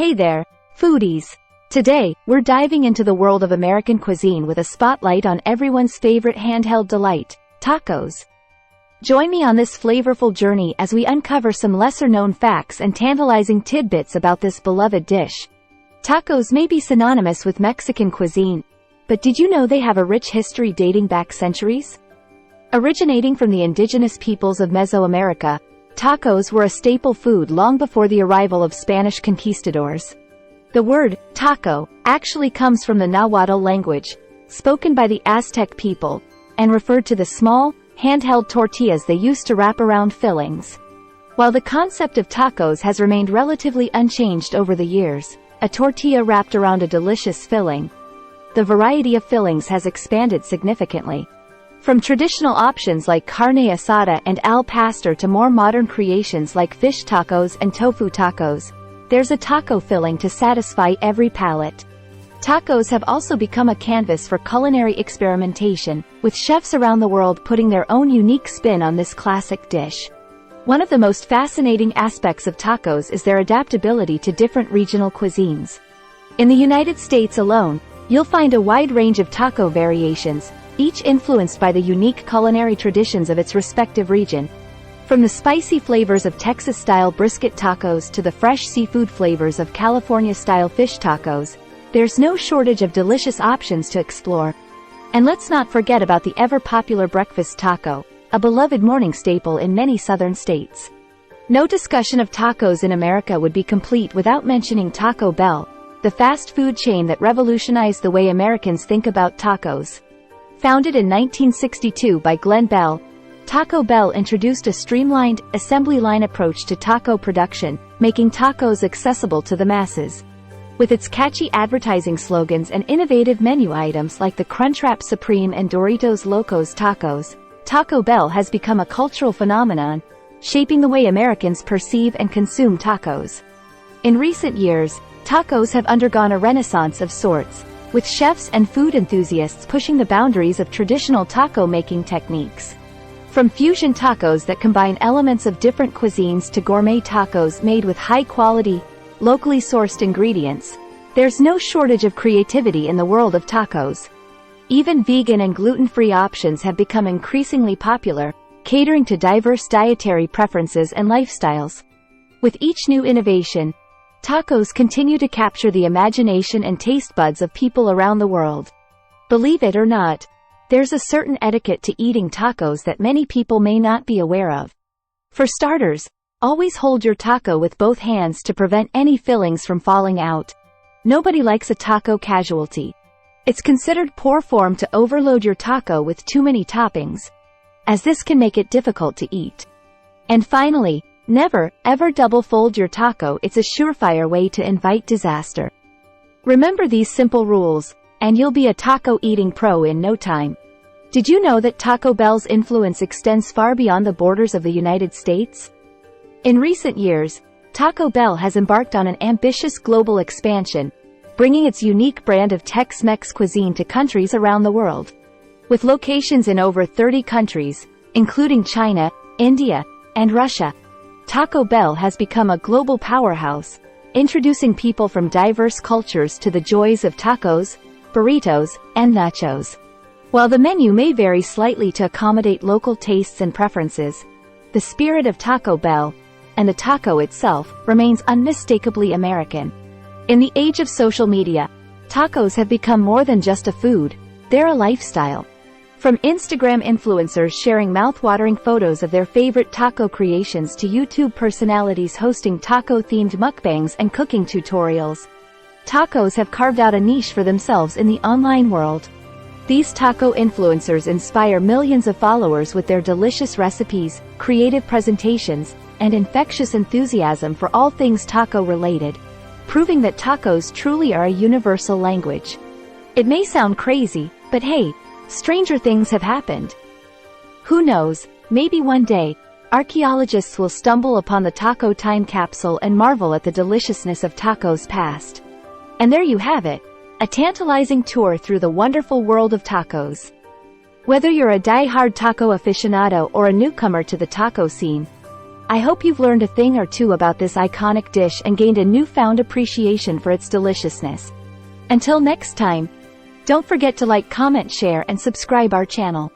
Hey there, foodies! Today, we're diving into the world of American cuisine with a spotlight on everyone's favorite handheld delight, tacos. Join me on this flavorful journey as we uncover some lesser-known facts and tantalizing tidbits about this beloved dish. Tacos may be synonymous with Mexican cuisine, but did you know they have a rich history dating back centuries? Originating from the indigenous peoples of Mesoamerica, tacos were a staple food long before the arrival of Spanish conquistadors. The word taco actually comes from the Nahuatl language, spoken by the Aztec people, and referred to the small, handheld tortillas they used to wrap around fillings. While the concept of tacos has remained relatively unchanged over the years, a tortilla wrapped around a delicious filling, the variety of fillings has expanded significantly. From traditional options like carne asada and al pastor to more modern creations like fish tacos and tofu tacos, there's a taco filling to satisfy every palate. Tacos have also become a canvas for culinary experimentation, with chefs around the world putting their own unique spin on this classic dish. One of the most fascinating aspects of tacos is their adaptability to different regional cuisines. In the United States alone, you'll find a wide range of taco variations, each influenced by the unique culinary traditions of its respective region. From the spicy flavors of Texas-style brisket tacos to the fresh seafood flavors of California-style fish tacos, there's no shortage of delicious options to explore. And let's not forget about the ever-popular breakfast taco, a beloved morning staple in many southern states. No discussion of tacos in America would be complete without mentioning Taco Bell, the fast food chain that revolutionized the way Americans think about tacos. Founded in 1962 by Glenn Bell, Taco Bell introduced a streamlined, assembly line approach to taco production, making tacos accessible to the masses. With its catchy advertising slogans and innovative menu items like the Crunchwrap Supreme and Doritos Locos Tacos, Taco Bell has become a cultural phenomenon, shaping the way Americans perceive and consume tacos. In recent years, tacos have undergone a renaissance of sorts, with chefs and food enthusiasts pushing the boundaries of traditional taco-making techniques. From fusion tacos that combine elements of different cuisines to gourmet tacos made with high-quality, locally sourced ingredients, there's no shortage of creativity in the world of tacos. Even vegan and gluten-free options have become increasingly popular, catering to diverse dietary preferences and lifestyles. With each new innovation, tacos continue to capture the imagination and taste buds of people around the world. Believe it or not, there's a certain etiquette to eating tacos that many people may not be aware of. For starters, always hold your taco with both hands to prevent any fillings from falling out. Nobody likes a taco casualty. It's considered poor form to overload your taco with too many toppings, as this can make it difficult to eat. And finally, never, ever double fold your taco. It's a surefire way to invite disaster. Remember these simple rules, and you'll be a taco eating pro in no time. Did you know that Taco Bell's influence extends far beyond the borders of the United States? In recent years, Taco Bell has embarked on an ambitious global expansion, bringing its unique brand of Tex-Mex cuisine to countries around the world. With locations in over 30 countries, including China, India, and Russia, Taco Bell has become a global powerhouse, introducing people from diverse cultures to the joys of tacos, burritos, and nachos. While the menu may vary slightly to accommodate local tastes and preferences, the spirit of Taco Bell, and the taco itself, remains unmistakably American. In the age of social media, tacos have become more than just a food, they're a lifestyle. From Instagram influencers sharing mouth-watering photos of their favorite taco creations to YouTube personalities hosting taco-themed mukbangs and cooking tutorials, tacos have carved out a niche for themselves in the online world. These taco influencers inspire millions of followers with their delicious recipes, creative presentations, and infectious enthusiasm for all things taco-related, proving that tacos truly are a universal language. It may sound crazy, but hey, stranger things have happened. Who knows, maybe one day, archaeologists will stumble upon the taco time capsule and marvel at the deliciousness of tacos past. And there you have it, a tantalizing tour through the wonderful world of tacos. Whether you're a die-hard taco aficionado or a newcomer to the taco scene, I hope you've learned a thing or two about this iconic dish and gained a newfound appreciation for its deliciousness. Until next time, don't forget to like, comment, share, and subscribe our channel.